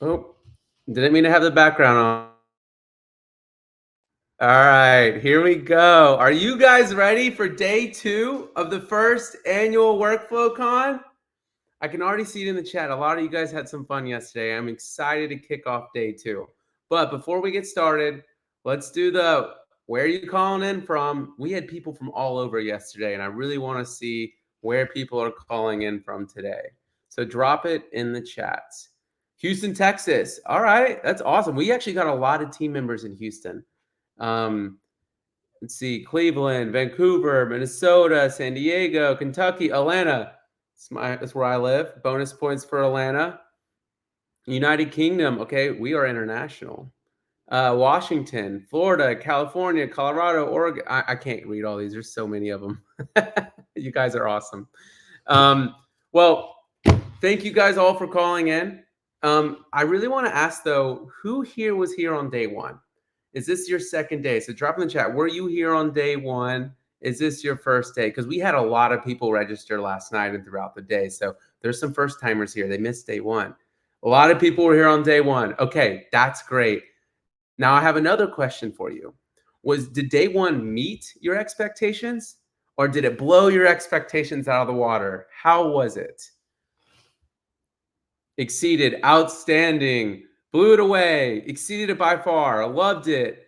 Oh, didn't mean to have the background on. All right, here we go. Are you guys ready for day 2 of the first annual WorkflowCon? I can already see it in the chat. A lot of you guys had some fun yesterday. I'm excited to kick off day 2. But before we get started, let's do the where are you calling in from? We had people from all over yesterday, and I really want to see where people are calling in from today. So drop it in the chats. Houston, Texas. All right, that's awesome. We actually got a lot of team members in Houston. Let's see, Cleveland, Vancouver, Minnesota, San Diego, Kentucky, Atlanta. That's where I live. Bonus points for Atlanta. United Kingdom. Okay, we are international. Washington, Florida, California, Colorado, Oregon. I can't read all these. There's so many of them. You guys are awesome. Well, thank you guys all for calling in. I really want to ask, though, who here was here on day 1? Is this your second day? So drop in the chat. Were you here on day 1? Is this your first day? Because we had a lot of people register last night and throughout the day. So there's some first timers here. They missed day 1. A lot of people were here on day 1. Okay, that's great. Now I have another question for you. Did day 1 meet your expectations, or did it blow your expectations out of the water? How was it? Exceeded, outstanding, blew it away, exceeded it by far. I loved it.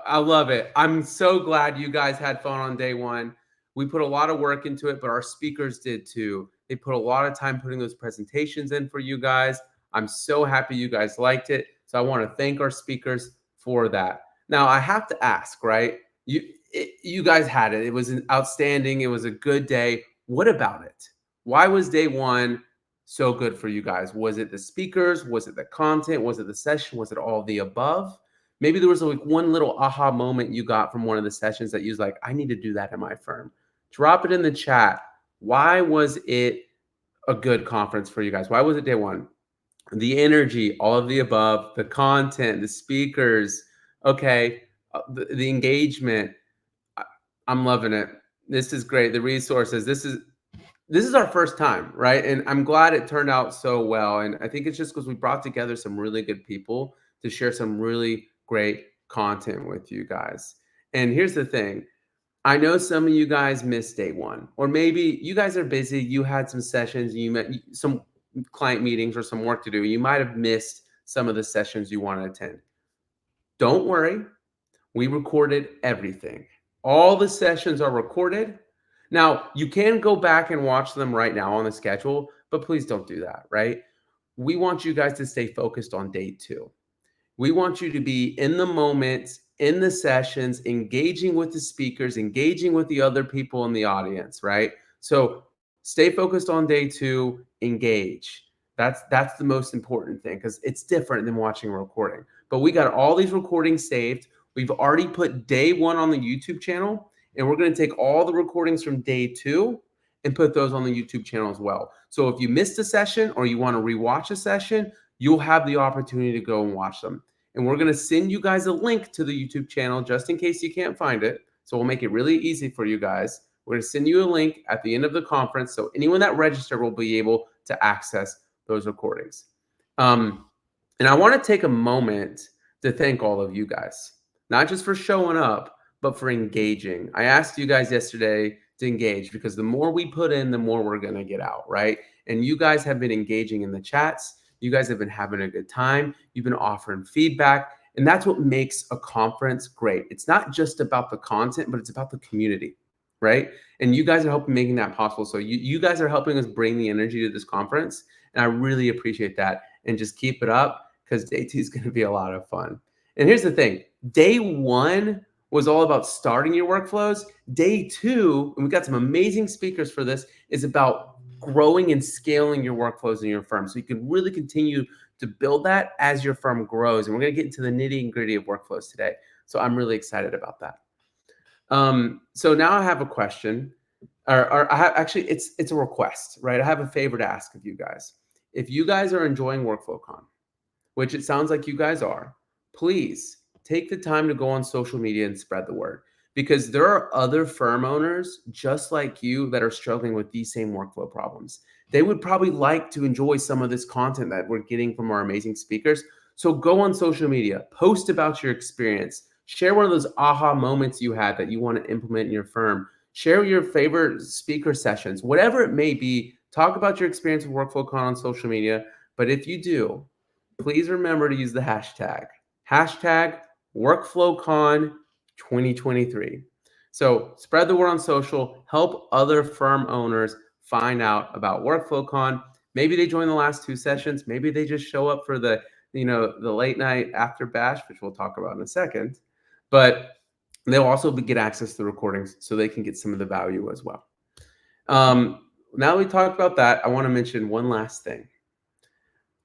I love it. I'm so glad you guys had fun on day 1. We put a lot of work into it, but our speakers did too. They put a lot of time putting those presentations in for you guys. I'm so happy you guys liked it. So I want to thank our speakers for that. Now I have to ask, right? You guys had it. It was outstanding. It was a good day. What about it? Why was day 1 so good for you guys? Was it the speakers? Was it the content? Was it the session? Was it all the above? Maybe there was like one little aha moment you got from one of the sessions that you was like, I need to do that in my firm. Drop it in the chat. Why was it a good conference for you guys? Why was it day 1? The energy, all of the above, the content, the speakers, okay, the engagement. I'm loving it. This is great. The resources. This is our first time, right? And I'm glad it turned out so well. And I think it's just because we brought together some really good people to share some really great content with you guys. And here's the thing. I know some of you guys missed day 1, or maybe you guys are busy. You had some sessions, you met some client meetings or some work to do. You might have missed some of the sessions you want to attend. Don't worry. We recorded everything. All the sessions are recorded. Now, you can go back and watch them right now on the schedule, but please don't do that, right? We want you guys to stay focused on day 2. We want you to be in the moment, in the sessions, engaging with the speakers, engaging with the other people in the audience, right? So stay focused on day 2, engage. That's the most important thing, because it's different than watching a recording. But we got all these recordings saved. We've already put day 1 on the YouTube channel, and we're going to take all the recordings from day 2 and put those on the YouTube channel as well. So if you missed a session or you want to rewatch a session, you'll have the opportunity to go and watch them. And we're going to send you guys a link to the YouTube channel just in case you can't find it. So we'll make it really easy for you guys. We're going to send you a link at the end of the conference, so anyone that registered will be able to access those recordings. And I want to take a moment to thank all of you guys, not just for showing up, but for engaging. I asked you guys yesterday to engage, because the more we put in, the more we're going to get out, right? And you guys have been engaging in the chats. You guys have been having a good time. You've been offering feedback. And that's what makes a conference great. It's not just about the content, but it's about the community, right? And you guys are helping making that possible. So you guys are helping us bring the energy to this conference. And I really appreciate that. And just keep it up because day 2 is going to be a lot of fun. And here's the thing. Day 1 was all about starting your workflows. Day 2, and we got some amazing speakers for this, is about growing and scaling your workflows in your firm. So you can really continue to build that as your firm grows. And we're going to get into the nitty and gritty of workflows today. So I'm really excited about that. So now I have a question, or I have, actually, it's a request, right? I have a favor to ask of you guys. If you guys are enjoying WorkflowCon, which it sounds like you guys are, please take the time to go on social media and spread the word, because there are other firm owners just like you that are struggling with these same workflow problems. They would probably like to enjoy some of this content that we're getting from our amazing speakers. So go on social media, post about your experience, share one of those aha moments you had that you want to implement in your firm, share your favorite speaker sessions, whatever it may be. Talk about your experience with WorkflowCon on social media. But if you do, please remember to use the hashtag WorkflowCon 2023. So spread the word on social, help other firm owners find out about WorkflowCon. Maybe they join the last 2 sessions. Maybe they just show up for the late night after bash, which we'll talk about in a second. But they'll also get access to the recordings so they can get some of the value as well. Now we talked about that, I want to mention one last thing.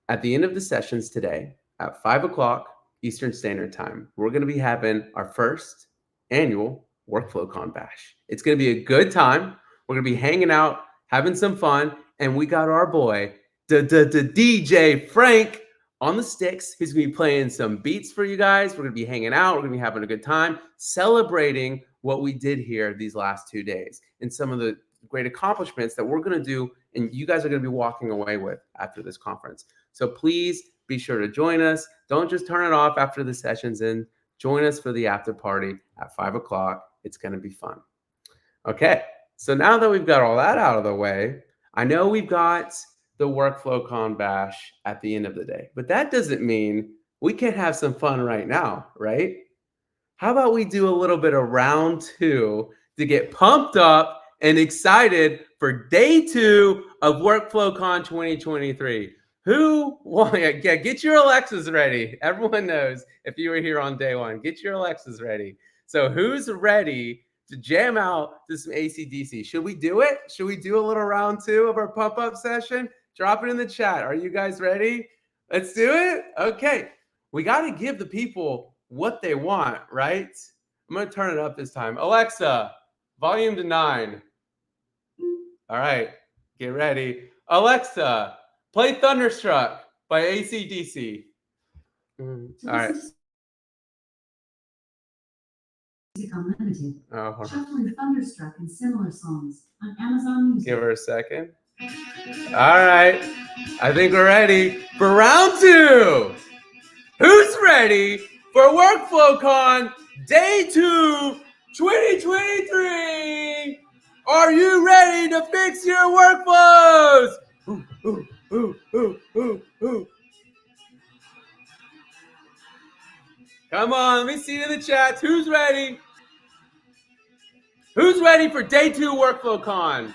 At the end of the sessions today, at 5 o'clock Eastern Standard Time, we're going to be having our first annual WorkflowCon Bash. It's going to be a good time. We're going to be hanging out, having some fun, and we got our boy, DJ Frank, on the sticks. He's going to be playing some beats for you guys. We're going to be hanging out. We're going to be having a good time, celebrating what we did here these last 2 days and some of the great accomplishments that we're going to do and you guys are going to be walking away with after this conference. So please be sure to join us. Don't just turn it off after the session's in. Join us for the after party at 5 o'clock. It's going to be fun. Okay, so now that we've got all that out of the way, I know we've got the WorkflowCon Bash at the end of the day, but that doesn't mean we can't have some fun right now, right? How about we do a little bit of round 2 to get pumped up and excited for day 2 of WorkflowCon 2023. Get your Alexas ready. Everyone knows if you were here on day 1, get your Alexas ready. So who's ready to jam out to some AC/DC? Should we do it? Should we do a little round 2 of our pump-up session? Drop it in the chat. Are you guys ready? Let's do it. Okay. We got to give the people what they want, right? I'm going to turn it up this time. Alexa, volume to 9. All right. Get ready. Alexa, play Thunderstruck by AC/DC. All right. Music Unlimited. Shuffling Thunderstruck and similar songs on Amazon Music. Give her a second. All right. I think we're ready for round 2. Who's ready for WorkflowCon Day 2 2023? Are you ready to fix your workflows? Come on, let me see it in the chats. Who's ready? Who's ready for Day 2 WorkflowCon?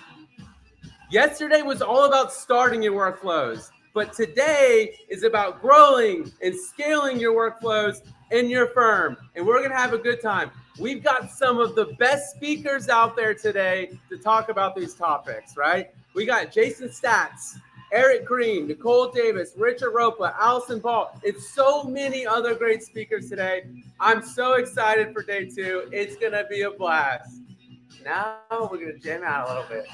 Yesterday was all about starting your workflows, but today is about growing and scaling your workflows in your firm, and we're going to have a good time. We've got some of the best speakers out there today to talk about these topics, right? We got Jason Statz, Eric Green, Nicole Davis, Richard Ropa, Allison Paul. It's so many other great speakers today. I'm so excited for Day 2. It's going to be a blast. Now we're going to jam out a little bit.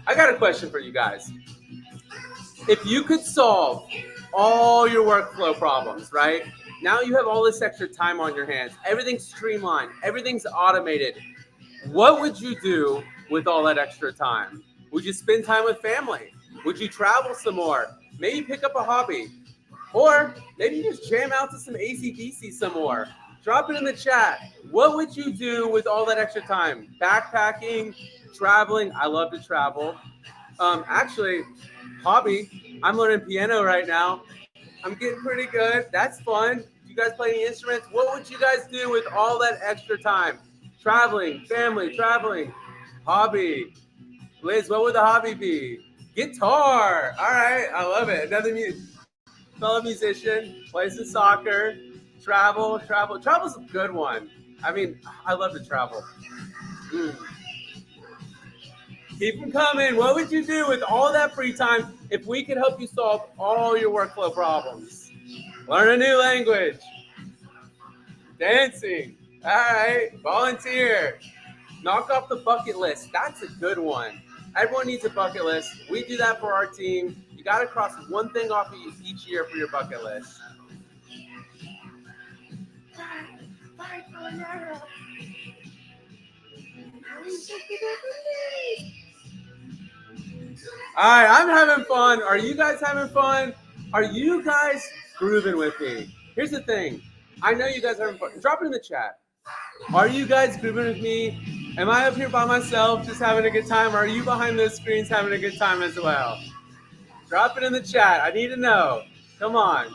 I got a question for you guys. If you could solve all your workflow problems, right? Now you have all this extra time on your hands. Everything's streamlined. Everything's automated. What would you do with all that extra time? Would you spend time with family? Would you travel some more? Maybe pick up a hobby. Or maybe you just jam out to some AC/DC some more. Drop it in the chat. What would you do with all that extra time? Backpacking, traveling. I love to travel. Actually, hobby. I'm learning piano right now. I'm getting pretty good. That's fun. You guys play any instruments? What would you guys do with all that extra time? Traveling, family, traveling, hobby. Liz, what would the hobby be? Guitar. All right, I love it. Another fellow musician, plays the soccer, travel. Travel's a good one. I mean, I love to travel. Mm. Keep them coming. What would you do with all that free time if we could help you solve all your workflow problems? Learn a new language. Dancing. All right. Volunteer. Knock off the bucket list. That's a good one. Everyone needs a bucket list. We do that for our team. You got to cross one thing off each year for your bucket list. All right, I'm having fun. Are you guys having fun? Are you guys grooving with me? Here's the thing. I know you guys are having fun. Drop it in the chat. Are you guys grooving with me? Am I up here by myself just having a good time? Or are you behind those screens having a good time as well? Drop it in the chat. I need to know. Come on.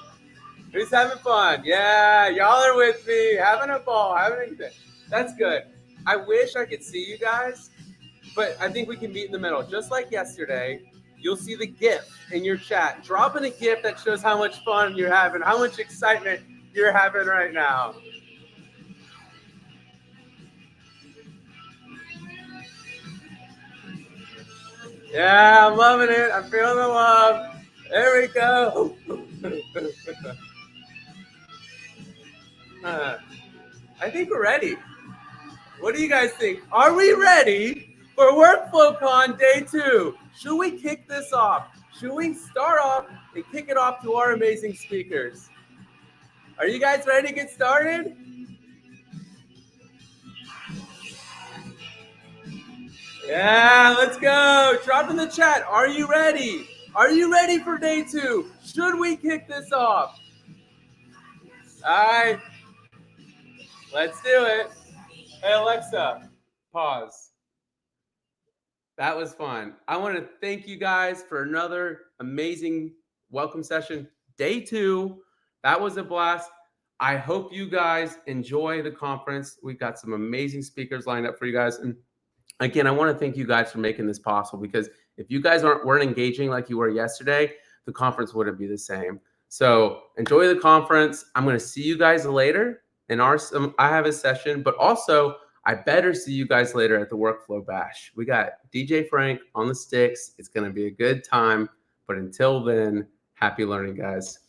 Who's having fun? Yeah, y'all are with me. Having a ball. Having a good. That's good. I wish I could see you guys, but I think we can meet in the middle. Just like yesterday, you'll see the GIF in your chat. Drop in a GIF that shows how much fun you're having, how much excitement you're having right now. Yeah, I'm loving it. I'm feeling the love. There we go. I think we're ready. What do you guys think? Are we ready for WorkflowCon Day 2? Should we kick this off? Should we start off and kick it off to our amazing speakers? Are you guys ready to get started? Yeah, let's go. Drop in the chat. Are you ready? Are you ready for Day 2? Should we kick this off? All right. Let's do it. Hey, Alexa, pause. That was fun. I want to thank you guys for another amazing welcome session. Day 2. That was a blast. I hope you guys enjoy the conference. We've got some amazing speakers lined up for you guys. And again, I want to thank you guys for making this possible, because if you guys weren't engaging like you were yesterday, the conference wouldn't be the same. So enjoy the conference. I'm going to see you guys later. I have a session, but also I better see you guys later at the Workflow Bash. We got DJ Frank on the sticks. It's going to be a good time. But until then, happy learning, guys.